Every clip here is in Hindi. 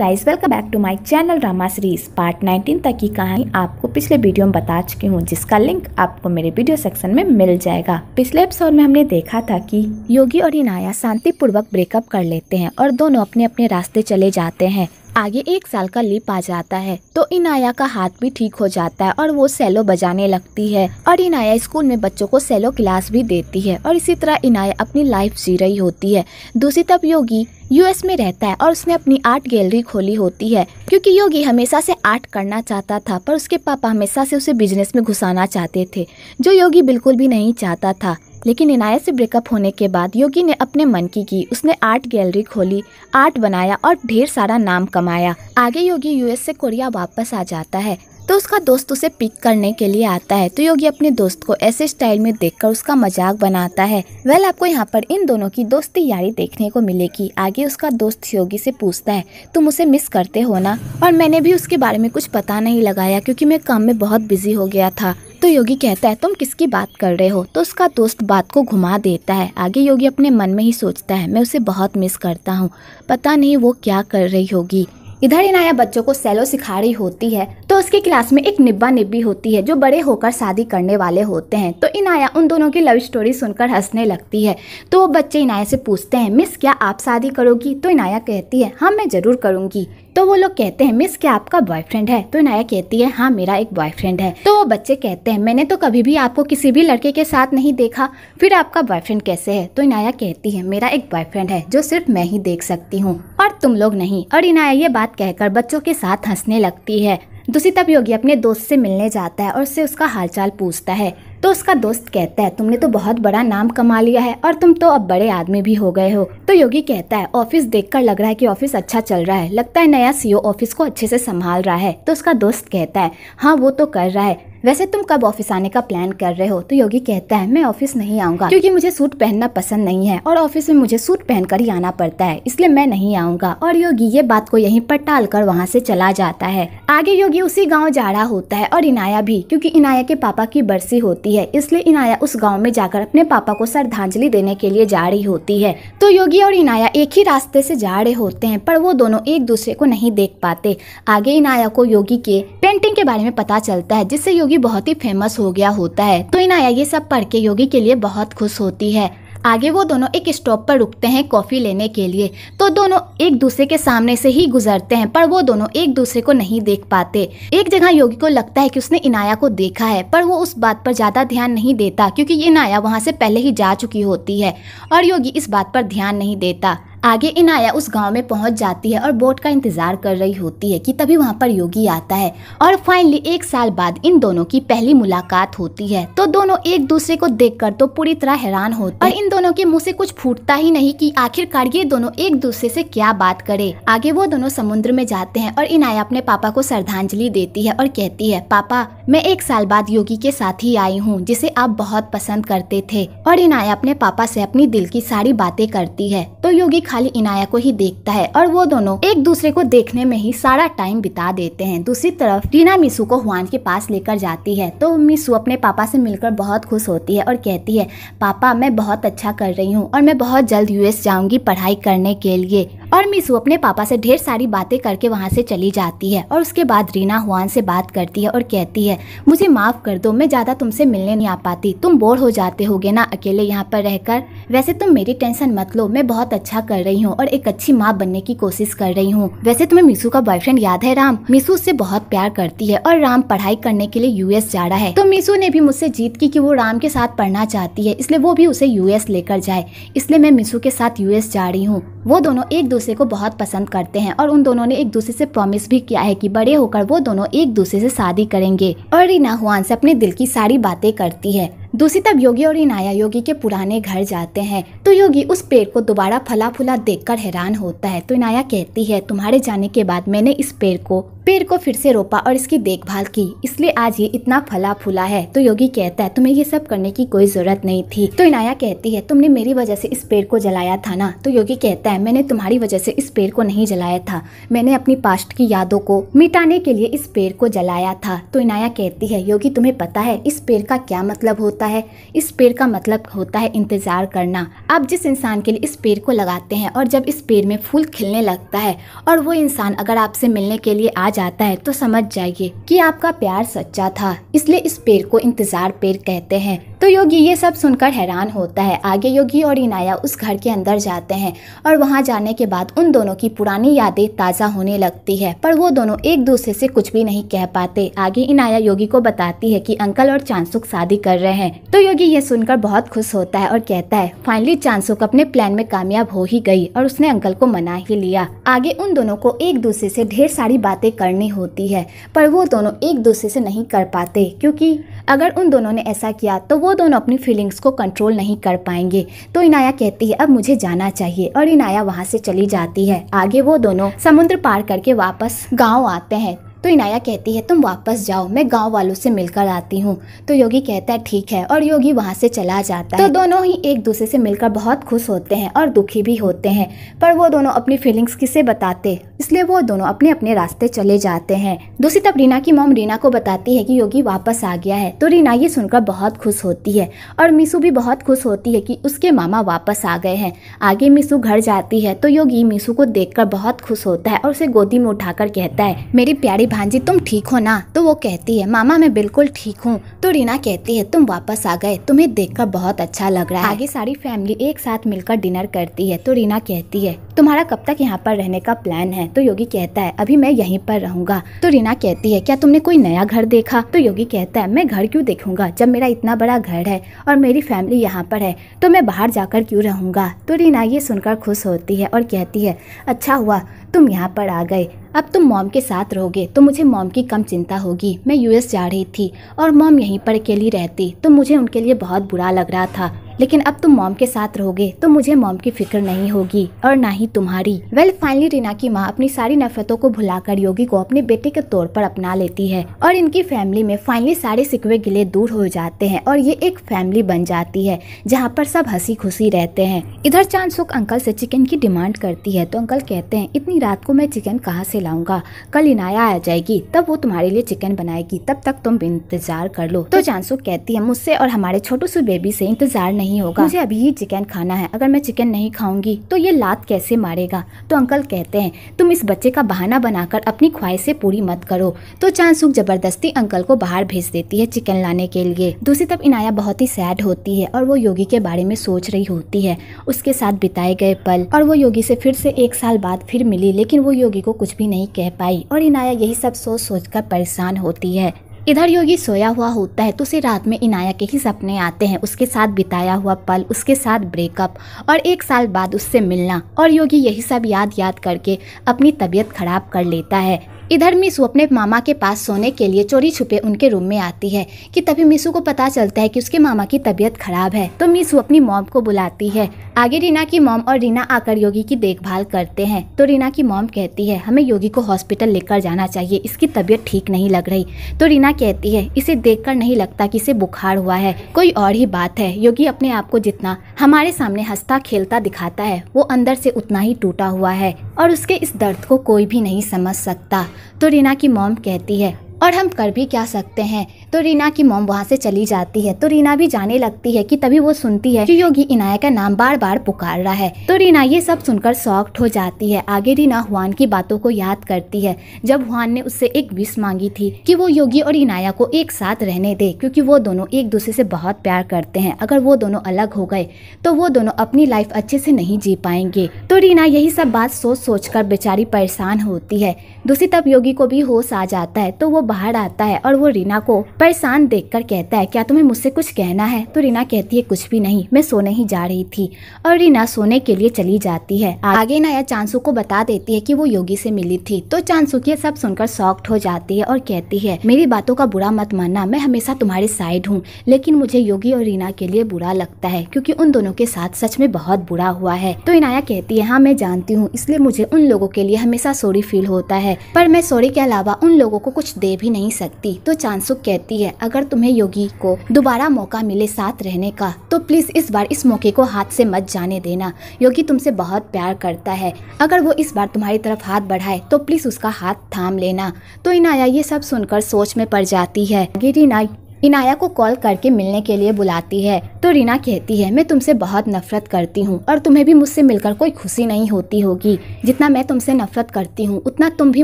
Guys, welcome back to my channel drama series. Part 19 तक की कहानी आपको पिछले वीडियो में बता चुकी हूँ, जिसका लिंक आपको मेरे वीडियो सेक्शन में मिल जाएगा। पिछले एपिसोड में हमने देखा था कि योगी और इनाया शांतिपूर्वक ब्रेकअप कर लेते हैं और दोनों अपने अपने रास्ते चले जाते हैं। आगे 1 साल का लीप आ जाता है तो इनाया का हाथ भी ठीक हो जाता है और वो सेलो बजाने लगती है और इनाया स्कूल में बच्चों को सेलो क्लास भी देती है और इसी तरह इनाया अपनी लाइफ जी रही होती है। दूसरी तरफ योगी यूएस में रहता है और उसने अपनी आर्ट गैलरी खोली होती है, क्योंकि योगी हमेशा से आर्ट करना चाहता था पर उसके पापा हमेशा से उसे बिजनेस में घुसाना चाहते थे, जो योगी बिल्कुल भी नहीं चाहता था। लेकिन इनाया से ब्रेकअप होने के बाद योगी ने अपने मन की उसने आर्ट गैलरी खोली, आर्ट बनाया और ढेर सारा नाम कमाया। आगे योगी यूएस से कोरिया वापस आ जाता है तो उसका दोस्त उसे पिक करने के लिए आता है तो योगी अपने दोस्त को ऐसे स्टाइल में देखकर उसका मजाक बनाता है। आपको यहाँ पर इन दोनों की दोस्ती यारी देखने को मिलेगी। आगे उसका दोस्त योगी से पूछता है, तुम उसे मिस करते हो ना? और मैंने भी उसके बारे में कुछ पता नहीं लगाया क्योंकि मैं काम में बहुत बिजी हो गया था। तो योगी कहता है, तुम किसकी बात कर रहे हो? तो उसका दोस्त बात को घुमा देता है। आगे योगी अपने मन में ही सोचता है, मैं उसे बहुत मिस करता हूँ, पता नहीं वो क्या कर रही होगी। इधर इनाया बच्चों को सेलो सिखा रही होती है तो उसकी क्लास में एक निब्बा निब्बी होती है जो बड़े होकर शादी करने वाले होते हैं। तो इनाया उन दोनों की लव स्टोरी सुनकर हंसने लगती है। तो वो बच्चे इनाया से पूछते हैं, मिस क्या आप शादी करोगी? तो इनाया कहती है, हाँ मैं जरूर करूंगी। तो वो लोग कहते हैं, मिस क्या आपका बॉयफ्रेंड है? तो इनाया कहती है, हाँ मेरा एक बॉयफ्रेंड है। तो वो बच्चे कहते हैं, मैंने तो कभी भी आपको किसी भी लड़के के साथ नहीं देखा, फिर आपका बॉयफ्रेंड कैसे है? तो इनाया कहती है, मेरा एक बॉयफ्रेंड है जो सिर्फ मैं ही देख सकती हूँ और तुम लोग नहीं। और इनाया ये बात कहकर बच्चों के साथ हंसने लगती है। दूसरी तरफ योगी अपने दोस्त से मिलने जाता है और उससे उसका हालचाल पूछता है। तो उसका दोस्त कहता है, तुमने तो बहुत बड़ा नाम कमा लिया है और तुम तो अब बड़े आदमी भी हो गए हो। तो योगी कहता है, ऑफिस देखकर लग रहा है कि ऑफिस अच्छा चल रहा है, लगता है नया सीईओ ऑफिस को अच्छे से संभाल रहा है। तो उसका दोस्त कहता है, हाँ वो तो कर रहा है, वैसे तुम कब ऑफिस आने का प्लान कर रहे हो? तो योगी कहता है, मैं ऑफिस नहीं आऊंगा क्योंकि मुझे सूट पहनना पसंद नहीं है और ऑफिस में मुझे सूट पहनकर ही आना पड़ता है, इसलिए मैं नहीं आऊंगा। और योगी ये बात को यहीं पर टालकर वहाँ से चला जाता है। आगे योगी उसी गाँव जा रहा होता है और इनाया भी, क्योंकि इनाया के पापा की बरसी होती है, इसलिए इनाया उस गाँव में जाकर अपने पापा को श्रद्धांजलि देने के लिए जा रही होती है। तो योगी और इनाया एक ही रास्ते से जा रहे होते हैं पर वो दोनों एक दूसरे को नहीं देख पाते। आगे इनाया को योगी के पेंटिंग के बारे में पता चलता है जिससे योगी बहुत ही फेमस हो गया होता है। तो इनाया ये सब पढ़ के योगी के लिए बहुत खुश होती है। आगे वो दोनों एक स्टॉप पर रुकते हैं कॉफी लेने के लिए। तो दोनों एक दूसरे के सामने से ही गुजरते हैं पर वो दोनों एक दूसरे को नहीं देख पाते। एक जगह योगी को लगता है कि उसने इनाया को देखा है पर वो उस बात पर ज्यादा ध्यान नहीं देता क्योंकि ये इनाया वहाँ से पहले ही जा चुकी होती है और योगी इस बात पर ध्यान नहीं देता। आगे इनाया उस गांव में पहुंच जाती है और बोट का इंतजार कर रही होती है कि तभी वहां पर योगी आता है और फाइनली 1 साल बाद इन दोनों की पहली मुलाकात होती है। तो दोनों एक दूसरे को देखकर तो पूरी तरह हैरान होते हैं और इन दोनों के मुंह से कुछ फूटता ही नहीं कि आखिरकार ये दोनों एक दूसरे से क्या बात करे। आगे वो दोनों समुद्र में जाते हैं और इनाया अपने पापा को श्रद्धांजलि देती है और कहती है, पापा मैं 1 साल बाद योगी के साथ ही आई हूँ जिसे आप बहुत पसंद करते थे। और इनाया अपने पापा से अपनी दिल की सारी बातें करती है। तो योगी खाली इनाया को ही देखता है और वो दोनों एक दूसरे को देखने में ही सारा टाइम बिता देते हैं। दूसरी तरफ रीना मिसू को हुआन के पास लेकर जाती है तो मिसू अपने पापा से मिलकर बहुत खुश होती है और कहती है, पापा मैं बहुत अच्छा कर रही हूँ और मैं बहुत जल्द यूएस जाऊंगी पढ़ाई करने के लिए। और मिसू अपने पापा से ढेर सारी बातें करके वहाँ से चली जाती है और उसके बाद रीना हुआन से बात करती है और कहती है, मुझे माफ कर दो, मैं ज्यादा तुमसे मिलने नहीं आ पाती, तुम बोर हो जाते होगे ना अकेले यहाँ पर रहकर। वैसे तुम मेरी टेंशन मत लो, मैं बहुत अच्छा कर रही हूँ और एक अच्छी माँ बनने की कोशिश कर रही हूँ। वैसे तुम्हें मिसू का बॉयफ्रेंड याद है राम? मिसू उससे बहुत प्यार करती है और राम पढ़ाई करने के लिए यूएस जा रहा है। तो मिसू ने भी मुझसे जीत की कि वो राम के साथ पढ़ना चाहती है, इसलिए वो भी उसे यूएस लेकर जाए, इसलिए मैं मिसू के साथ यूएस जा रही हूँ। वो दोनों एक दूसरे को बहुत पसंद करते हैं और उन दोनों ने एक दूसरे से प्रॉमिस भी किया है कि बड़े होकर वो दोनों एक दूसरे से शादी करेंगे। और रीना हुआन से अपने दिल की सारी बातें करती है। दूसरी तरफ योगी और इनाया योगी के पुराने घर जाते हैं तो योगी उस पेड़ को दोबारा फला फूला देखकर हैरान होता है। तो इनाया कहती है, तुम्हारे जाने के बाद मैंने इस पेड़ को पेड़ को फिर से रोपा और इसकी देखभाल की, इसलिए आज ये इतना फला फूला है। तो योगी कहता है तुम्हें ये सब करने की कोई जरूरत नहीं थी। तो इनाया कहती है तुमने मेरी वजह से इस पेड़ को जलाया था ना। तो योगी कहता है मैंने तुम्हारी वजह से इस पेड़ को नहीं जलाया था, मैंने अपनी पास्ट की यादों को मिटाने के लिए इस पेड़ को जलाया था। तो इनाया कहती है योगी तुम्हें पता है इस पेड़ का क्या मतलब होता है? इस पेड़ का मतलब होता है इंतजार करना। आप जिस इंसान के लिए इस पेड़ को लगाते हैं और जब इस पेड़ में फूल खिलने लगता है और वो इंसान अगर आपसे मिलने के लिए आ जाता है तो समझ जाइए कि आपका प्यार सच्चा था, इसलिए इस पेड़ को इंतजार पेड़ कहते हैं। तो योगी ये सब सुनकर हैरान होता है। आगे योगी और इनाया उस घर के अंदर जाते हैं और वहां जाने के बाद उन दोनों की पुरानी यादें ताज़ा होने लगती है, पर वो दोनों एक दूसरे से कुछ भी नहीं कह पाते। आगे इनाया योगी को बताती है कि अंकल और चांसुक शादी कर रहे हैं। तो योगी ये सुनकर बहुत खुश होता है और कहता है फाइनली चांसुक अपने प्लान में कामयाब हो ही गई और उसने अंकल को मना ही लिया। आगे उन दोनों को एक दूसरे से ढेर सारी बातें करनी होती है, पर वो दोनों एक दूसरे से नहीं कर पाते, क्योंकि अगर उन दोनों ने ऐसा किया तो वो दोनों अपनी फीलिंग्स को कंट्रोल नहीं कर पाएंगे। तो इनाया कहती है अब मुझे जाना चाहिए और इनाया वहाँ से चली जाती है। आगे वो दोनों समुद्र पार करके वापस गाँव आते हैं। तो इनाया कहती है तुम वापस जाओ, मैं गांव वालों से मिलकर आती हूँ। तो योगी कहता है ठीक है और योगी वहाँ से चला जाता है। तो दोनों ही एक दूसरे से मिलकर बहुत खुश होते हैं और दुखी भी होते हैं, पर वो दोनों अपनी फीलिंग्स किसे बताते, इसलिए वो दोनों अपने अपने रास्ते चले जाते हैं। दूसरी तरफ रीना की मॉम रीना को बताती है कि योगी वापस आ गया है। तो रीना ये सुनकर बहुत खुश होती है और मीसू भी बहुत खुश होती है कि उसके मामा वापस आ गए हैं। आगे मीसू घर जाती है तो योगी मीसू को देखकर बहुत खुश होता है और उसे गोदी में उठाकर कहता है मेरी प्यारी भांजी तुम ठीक हो ना? तो वो कहती है मामा मैं बिल्कुल ठीक हूँ। तो रीना कहती है तुम वापस आ गए, तुम्हें देखकर बहुत अच्छा लग रहा है। आगे सारी फैमिली एक साथ मिलकर डिनर करती है। तो रीना कहती है तुम्हारा कब तक यहाँ पर रहने का प्लान है? तो योगी कहता है अभी मैं यहीं पर रहूंगा। तो रीना कहती है क्या तुमने कोई नया घर देखा? तो योगी कहता है मैं घर क्यों देखूंगा, जब मेरा इतना बड़ा घर है और मेरी फैमिली यहाँ पर है तो मैं बाहर जाकर क्यों रहूंगा। तो रीना ये सुनकर खुश होती है और कहती है अच्छा हुआ तुम यहाँ पर आ गए, अब तुम मॉम के साथ रहोगे तो मुझे मॉम की कम चिंता होगी। मैं यूएस जा रही थी और मॉम यहीं पर अकेली रहती तो मुझे उनके लिए बहुत बुरा लग रहा था, लेकिन अब तुम मॉम के साथ रहोगे तो मुझे मॉम की फिक्र नहीं होगी और ना ही तुम्हारी। फाइनली रीना की माँ अपनी सारी नफरतों को भुलाकर योगी को अपने बेटे के तौर पर अपना लेती है और इनकी फैमिली में फाइनली सारे सिकवे गिले दूर हो जाते हैं और ये एक फैमिली बन जाती है जहाँ पर सब हंसी खुशी रहते हैं। इधर चांसुक अंकल से चिकन की डिमांड करती है तो अंकल कहते हैं इतनी रात को मैं चिकन कहाँ से लाऊंगा, कल इनाया आ जाएगी तब वो तुम्हारे लिए चिकन बनाएगी, तब तक तुम इंतजार कर लो। तो चांसुक कहती है मुझसे और हमारे छोटू से बेबी से इंतजार नहीं होगा, मुझे अभी ही चिकन खाना है, अगर मैं चिकन नहीं खाऊंगी तो ये लात कैसे मारेगा। तो अंकल कहते हैं तुम इस बच्चे का बहाना बनाकर अपनी ख्वाहिशें पूरी मत करो। तो चांसुक जबरदस्ती अंकल को बाहर भेज देती है चिकन लाने के लिए। दूसरी तरफ इनाया बहुत ही सैड होती है और वो योगी के बारे में सोच रही होती है, उसके साथ बिताए गए पल, और वो योगी से फिर से 1 साल बाद फिर मिली लेकिन वो योगी को कुछ भी नहीं कह पाई और इनाया यही सब सोच सोचकर परेशान होती है। इधर योगी सोया हुआ होता है तो उसे रात में इनाया के ही सपने आते हैं, उसके साथ बिताया हुआ पल, उसके साथ ब्रेकअप और 1 साल बाद उससे मिलना, और योगी यही सब याद करके अपनी तबीयत खराब कर लेता है। इधर मीसू अपने मामा के पास सोने के लिए चोरी छुपे उनके रूम में आती है कि तभी मीसू को पता चलता है कि उसके मामा की तबीयत खराब है। तो मीसू अपनी मॉम को बुलाती है। आगे रीना की मॉम और रीना आकर योगी की देखभाल करते हैं। तो रीना की मॉम कहती है हमें योगी को हॉस्पिटल लेकर जाना चाहिए, इसकी तबीयत ठीक नहीं लग रही। तो रीना कहती है इसे देखकर नहीं लगता कि इसे बुखार हुआ है, कोई और ही बात है। योगी अपने आप को जितना हमारे सामने हंसता खेलता दिखाता है वो अंदर से उतना ही टूटा हुआ है और उसके इस दर्द को कोई भी नहीं समझ सकता। तो रीना की मॉम कहती है और हम कर भी क्या सकते हैं। तो रीना की मॉम वहाँ से चली जाती है। तो रीना भी जाने लगती है कि तभी वो सुनती है कि योगी इनाया का नाम बार बार पुकार रहा है। तो रीना ये सब सुनकर शॉक्ड हो जाती है। आगे रीना हुआन की बातों को याद करती है जब हुआन ने उससे एक विश मांगी थी कि वो योगी और इनाया को एक साथ रहने दे, क्योंकि वो दोनों एक दूसरे से बहुत प्यार करते हैं। अगर वो दोनों अलग हो गए तो वो दोनों अपनी लाइफ अच्छे से नहीं जी पाएंगे। तो रीना यही सब बात सोच सोच कर बेचारी परेशान होती है। दूसरी तरफ योगी को भी होश आ जाता है तो वो बाहर आता है और वो रीना को परेशान देखकर कहता है क्या तुम्हें मुझसे कुछ कहना है। तो रीना कहती है कुछ भी नहीं, मैं सोने ही जा रही थी। और रीना सोने के लिए चली जाती है। आगे इनाया चांसू को बता देती है कि वो योगी से मिली थी। तो चांसू ये सब सुनकर शॉक्ड हो जाती है और कहती है मेरी बातों का बुरा मत मानना, मैं हमेशा तुम्हारे साइड हूँ, लेकिन मुझे योगी और रीना के लिए बुरा लगता है क्योंकि उन दोनों के साथ सच में बहुत बुरा हुआ है। तो इनाया कहती है हाँ मैं जानती हूँ, इसलिए मुझे उन लोगों के लिए हमेशा सॉरी फील होता है, पर मैं सॉरी के अलावा उन लोगों को कुछ दे भी नहीं सकती। तो चांसू कहती है अगर तुम्हें योगी को दोबारा मौका मिले साथ रहने का तो प्लीज इस बार इस मौके को हाथ से मत जाने देना। योगी तुमसे बहुत प्यार करता है, अगर वो इस बार तुम्हारी तरफ हाथ बढ़ाए तो प्लीज उसका हाथ थाम लेना। तो इनाया ये सब सुनकर सोच में पड़ जाती है। रीना इनाया को कॉल करके मिलने के लिए बुलाती है। तो रीना कहती है मैं तुमसे बहुत नफरत करती हूँ और तुम्हें भी मुझसे मिलकर कोई खुशी नहीं होती होगी, जितना मैं तुमसे नफरत करती हूँ उतना तुम भी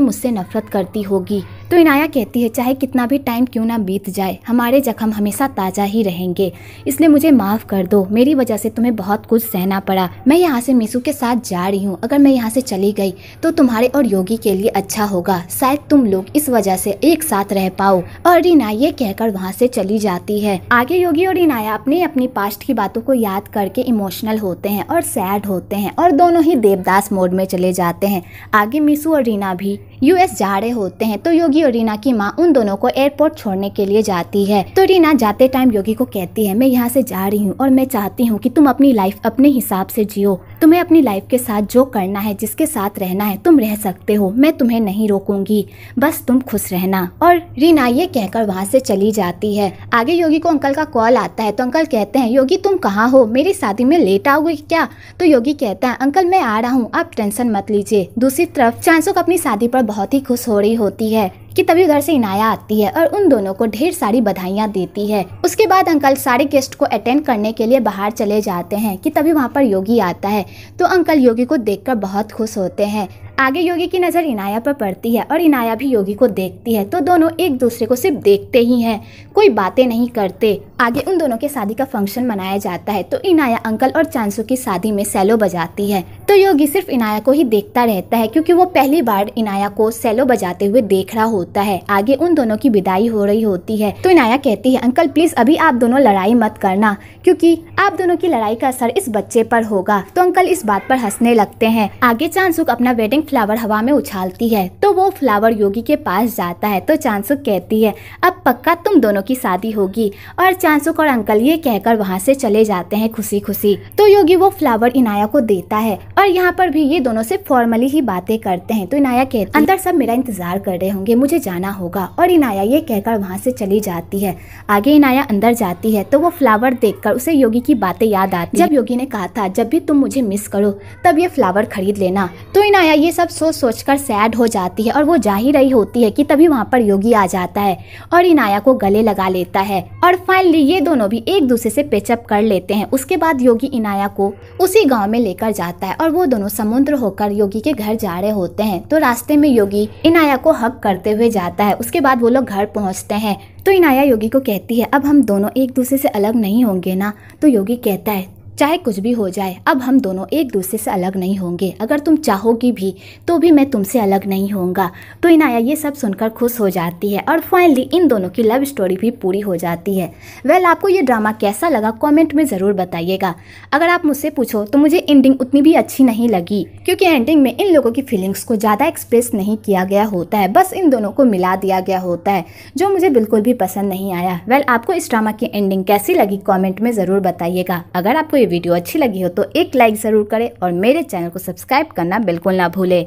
मुझसे नफरत करती होगी। तो इनाया कहती है चाहे कितना भी टाइम क्यों ना बीत जाए, हमारे जख्म हमेशा ताज़ा ही रहेंगे, इसलिए मुझे माफ़ कर दो, मेरी वजह से तुम्हें बहुत कुछ सहना पड़ा। मैं यहाँ से मीसू के साथ जा रही हूँ, अगर मैं यहाँ से चली गई तो तुम्हारे और योगी के लिए अच्छा होगा, शायद तुम लोग इस वजह से एक साथ रह पाओ। और रीना ये कहकर वहाँ से चली जाती है। आगे योगी और इनाया अपनी पास्ट की बातों को याद करके इमोशनल होते हैं और सैड होते हैं और दोनों ही देवदास मोड में चले जाते हैं। आगे मीसू और रीना भी यूएस जा रहे होते हैं। तो योगी और रीना की माँ उन दोनों को एयरपोर्ट छोड़ने के लिए जाती है। तो रीना जाते टाइम योगी को कहती है मैं यहाँ से जा रही हूँ और मैं चाहती हूँ कि तुम अपनी लाइफ अपने हिसाब से जियो, तुम्हें अपनी लाइफ के साथ जो करना है, जिसके साथ रहना है तुम रह सकते हो, मैं तुम्हें नहीं रोकूंगी, बस तुम खुश रहना। और रीना ये कहकर वहाँ से चली जाती है। आगे योगी को अंकल का कॉल आता है। तो अंकल कहते हैं योगी तुम कहाँ हो, मेरी शादी में लेट आओगे क्या। तो योगी कहता है अंकल मैं आ रहा हूँ, आप टेंशन मत लीजिए। दूसरी तरफ चांसुक अपनी शादी पर बहुत ही खुश हो रही होती है कि तभी उधर से इनाया आती है और उन दोनों को ढेर सारी बधाइयाँ देती है। उसके बाद अंकल सारे गेस्ट को अटेंड करने के लिए बाहर चले जाते हैं कि तभी वहाँ पर योगी आता है। तो अंकल योगी को देखकर बहुत खुश होते हैं। आगे योगी की नज़र इनाया पर पड़ती है और इनाया भी योगी को देखती है। तो दोनों एक दूसरे को सिर्फ देखते ही हैं, कोई बातें नहीं करते। आगे उन दोनों के शादी का फंक्शन मनाया जाता है। तो इनाया अंकल और चांसू की शादी में सेलो बजाती है। तो योगी सिर्फ इनाया को ही देखता रहता है क्योंकि वो पहली बार इनाया को सेलो बजाते हुए देख रहा होता है। आगे उन दोनों की विदाई हो रही होती है। तो इनाया कहती है अंकल प्लीज अभी आप दोनों लड़ाई मत करना, क्योंकि आप दोनों की लड़ाई का असर इस बच्चे पर होगा। तो अंकल इस बात पर हंसने लगते हैं। आगे चांसुक अपना वेडिंग फ्लावर हवा में उछालती है तो वो फ्लावर योगी के पास जाता है। तो चांसुक कहती है अब पक्का तुम दोनों की शादी होगी। और चांसुक और अंकल ये कहकर वहाँ से चले जाते हैं खुशी खुशी। तो योगी वो फ्लावर इनाया को देता है और यहाँ पर भी ये दोनों सिर्फ फॉर्मली ही बातें करते हैं। तो इनाया कहती है अंदर सब मेरा इंतजार कर रहे होंगे, मुझे जाना होगा। और इनाया ये कहकर वहाँ से चली जाती है। आगे इनाया अंदर जाती है तो वो फ्लावर देखकर उसे योगी की बातें याद आती है। जब योगी ने कहा था जब भी तुम मुझे मिस करो तब ये फ्लावर खरीद लेना। तो इनाया ये सब सोचकर सैड हो जाती है और वो जा ही रही होती है कि तभी वहाँ पर योगी आ जाता है और इनाया को गले लगा लेता है। और फाइनली ये दोनों भी एक दूसरे से पेचअप कर लेते हैं। उसके बाद योगी इनाया को उसी गांव में लेकर जाता है और वो दोनों समुद्र होकर योगी के घर जा रहे होते हैं। तो रास्ते में योगी इनाया को हग करते हुए जाता है। उसके बाद वो लोग घर पहुंचते हैं। तो इनाया योगी को कहती है अब हम दोनों एक दूसरे से अलग नहीं होंगे ना। तो योगी कहता है चाहे कुछ भी हो जाए अब हम दोनों एक दूसरे से अलग नहीं होंगे, अगर तुम चाहोगी भी तो भी मैं तुमसे अलग नहीं होऊंगा। तो इनाया ये सब सुनकर खुश हो जाती है और फाइनली इन दोनों की लव स्टोरी भी पूरी हो जाती है। वेल आपको ये ड्रामा कैसा लगा कमेंट में ज़रूर बताइएगा। अगर आप मुझसे पूछो तो मुझे एंडिंग उतनी भी अच्छी नहीं लगी, क्योंकि एंडिंग में इन लोगों की फीलिंग्स को ज़्यादा एक्सप्रेस नहीं किया गया होता है, बस इन दोनों को मिला दिया गया होता है, जो मुझे बिल्कुल भी पसंद नहीं आया। वेल आपको इस ड्रामा की एंडिंग कैसी लगी कॉमेंट में ज़रूर बताइएगा। अगर आपको वीडियो अच्छी लगी हो तो एक लाइक ज़रूर करें और मेरे चैनल को सब्सक्राइब करना बिल्कुल ना भूलें।